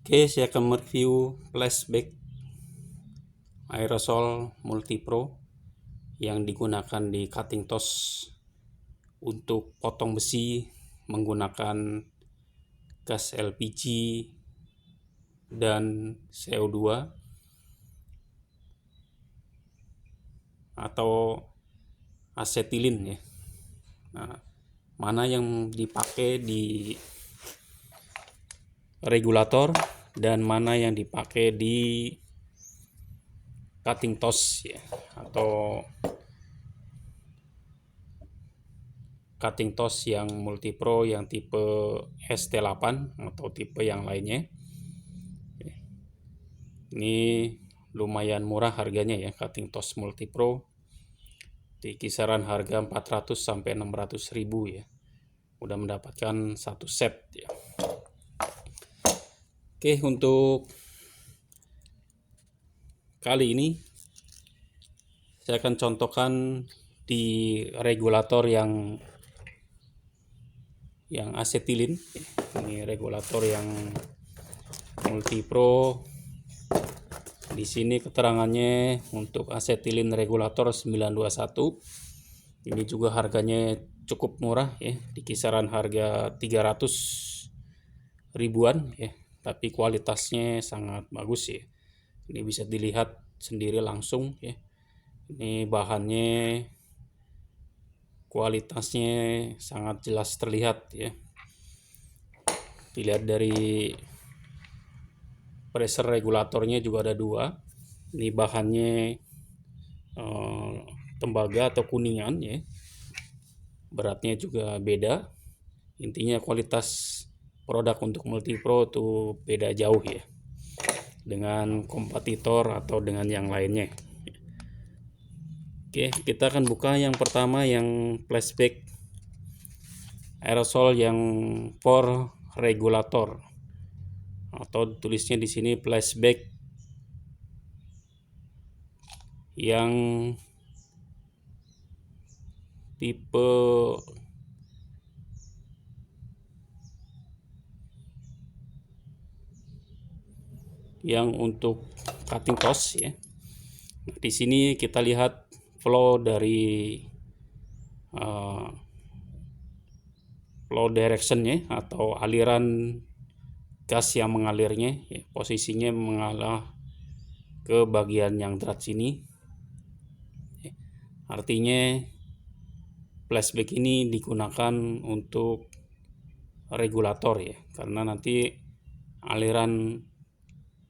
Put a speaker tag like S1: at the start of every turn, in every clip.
S1: Oke, saya akan mereview flashback aerosol multipro yang digunakan di cutting toss untuk potong besi menggunakan gas LPG dan CO2 atau asetilin ya. Nah, mana yang dipakai di regulator dan mana yang dipakai di cutting toss ya, atau cutting toss yang multipro yang tipe ST8 atau tipe yang lainnya. Ini lumayan murah harganya ya, cutting toss multipro di kisaran harga 400 sampai 600 ribu ya. Udah mendapatkan satu set ya. Oke, untuk kali ini saya akan contohkan di regulator yang asetilin. Ini regulator yang multipro. Di sini keterangannya untuk asetilin regulator 921. Ini juga harganya cukup murah ya, di kisaran harga 300 ribuan ya, tapi kualitasnya sangat bagus ya. Ini bisa dilihat sendiri langsung ya. Ini bahannya, kualitasnya sangat jelas terlihat ya. Dilihat dari pressure regulatornya juga ada dua. Ini bahannya tembaga atau kuningan ya. Beratnya juga beda. Intinya kualitas produk untuk multipro itu beda jauh ya dengan kompetitor atau dengan yang lainnya. Oke, kita akan buka yang pertama, yang flashback aerosol yang for regulator, atau tulisnya di sini flashback yang tipe yang untuk cutting toss ya. Nah, di sini kita lihat flow dari flow directionnya atau aliran gas yang mengalirnya ya, posisinya mengalah ke bagian yang drat sini ya. Artinya flashback ini digunakan untuk regulator ya, karena nanti aliran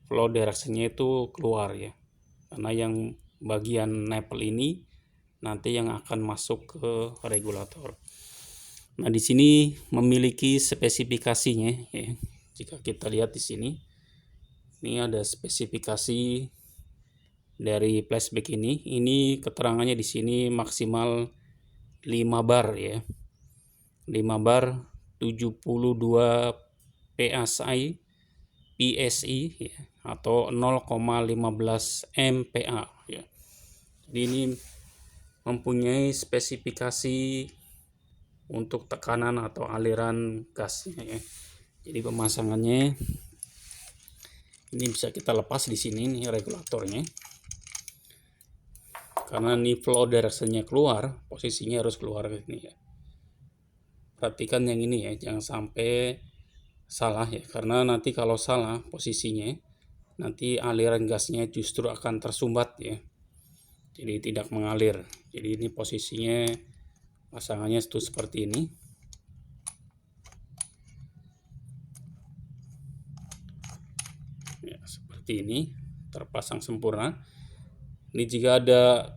S1: flow directionnya itu keluar ya, karena yang bagian nipple ini nanti yang akan masuk ke regulator. Nah, di sini memiliki spesifikasinya ya. Jika kita lihat di sini, ini ada spesifikasi dari flashback ini. Ini keterangannya di sini maksimal 5 bar ya. 5 bar 72 PSI ya, atau 0,15 MPa ya. Jadi ini mempunyai spesifikasi untuk tekanan atau aliran gasnya ya. Jadi pemasangannya ini bisa kita lepas di sini nih regulatornya. Karena ini flow directionnya keluar, posisinya harus keluar ini ya. Perhatikan yang ini ya, jangan sampai salah ya, karena nanti kalau salah posisinya, nanti aliran gasnya justru akan tersumbat ya. Jadi tidak mengalir. Jadi ini posisinya, pasangannya itu seperti ini. Ya, seperti ini, terpasang sempurna. Ini jika ada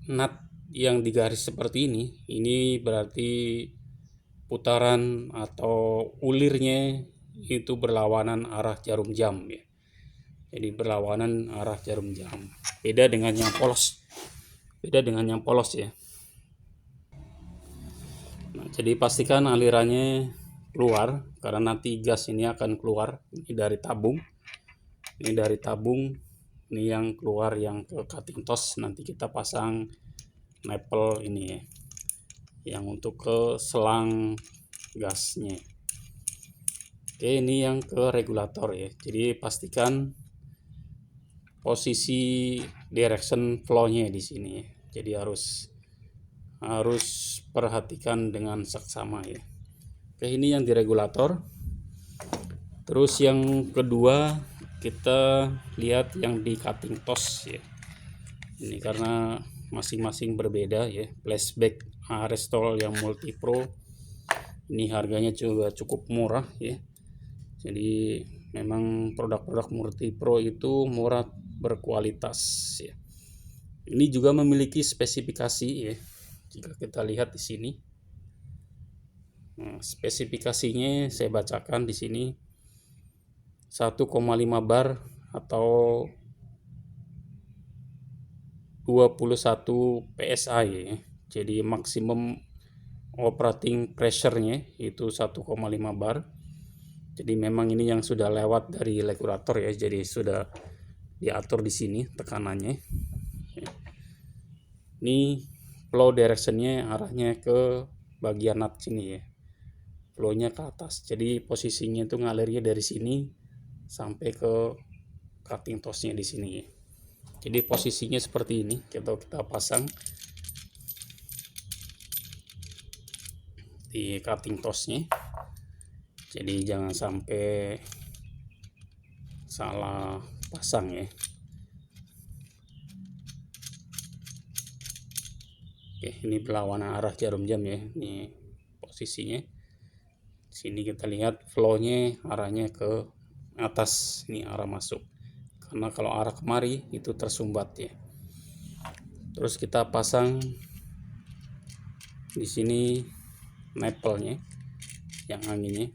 S1: nut yang digaris seperti ini berarti putaran atau ulirnya itu berlawanan arah jarum jam ya. Jadi berlawanan arah jarum jam. Beda dengan yang polos. Ya. Nah, jadi pastikan alirannya keluar, karena nanti gas ini akan keluar. Ini dari tabung. Ini yang keluar yang ke cutting toss. Nanti kita pasang nipple ini ya, yang untuk ke selang gasnya. Oke, ini yang ke regulator ya. Jadi pastikan posisi direction flow-nya di sini ya. Jadi harus perhatikan dengan seksama ya. Oke, ini yang di regulator. Terus yang kedua kita lihat yang di cutting toss ya. Ini karena masing-masing berbeda ya. Flashback Restore yang multi pro ini harganya juga cukup murah ya. Jadi memang produk-produk multi pro itu murah berkualitas ya. Ini juga memiliki spesifikasi ya. Jika kita lihat di sini, nah, spesifikasinya saya bacakan di sini 1,5 bar atau 21 PSI ya. Jadi maksimum operating pressure-nya itu 1,5 bar. Jadi memang ini yang sudah lewat dari regulator ya. Jadi sudah diatur di sini tekanannya. Ini flow direction-nya arahnya ke bagian nut sini ya. Flow-nya ke atas. Jadi posisinya itu ngalirnya dari sini sampai ke cutting toss-nya di sini ya. Jadi posisinya seperti ini. Kita pasang di cutting toss-nya. Jadi jangan sampai salah pasang ya. Oke, ini berlawanan arah jarum jam ya. Ini posisinya. Sini kita lihat flow-nya arahnya ke atas, ini arah masuk. Karena kalau arah kemari itu tersumbat ya. Terus kita pasang di sini nipple-nya yang anginnya.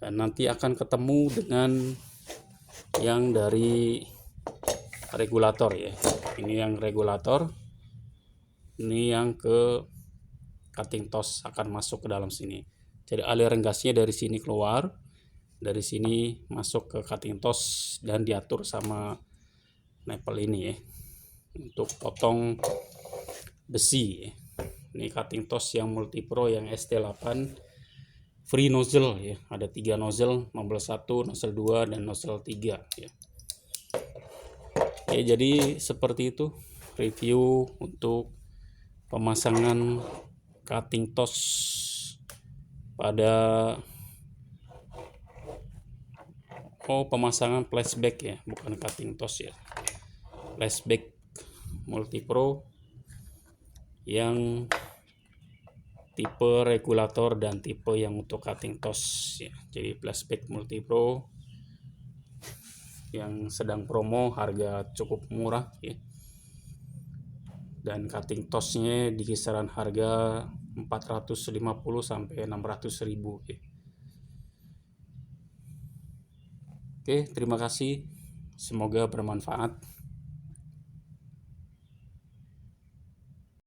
S1: Dan nanti akan ketemu dengan yang dari regulator ya. Ini yang regulator. Ini yang ke cutting toss akan masuk ke dalam sini. Jadi aliran gasnya dari sini keluar, dari sini masuk ke cutting toss dan diatur sama nipple ini ya. Untuk potong besi ya. Ini cutting toss yang multi pro yang ST8 free nozzle ya. Ada 3 nozzle, nozzle 1, nozzle 2 dan nozzle 3 ya. Oke, jadi seperti itu review untuk pemasangan cutting toss pada pemasangan flashback ya, bukan cutting toss ya. Flashback multi pro yang tipe regulator dan tipe yang untuk cutting toss ya. Jadi flashback multi pro yang sedang promo harga cukup murah ya. Dan cutting tossnya di kisaran harga 450 sampai 600.000 ya. Oke, terima kasih. Semoga bermanfaat.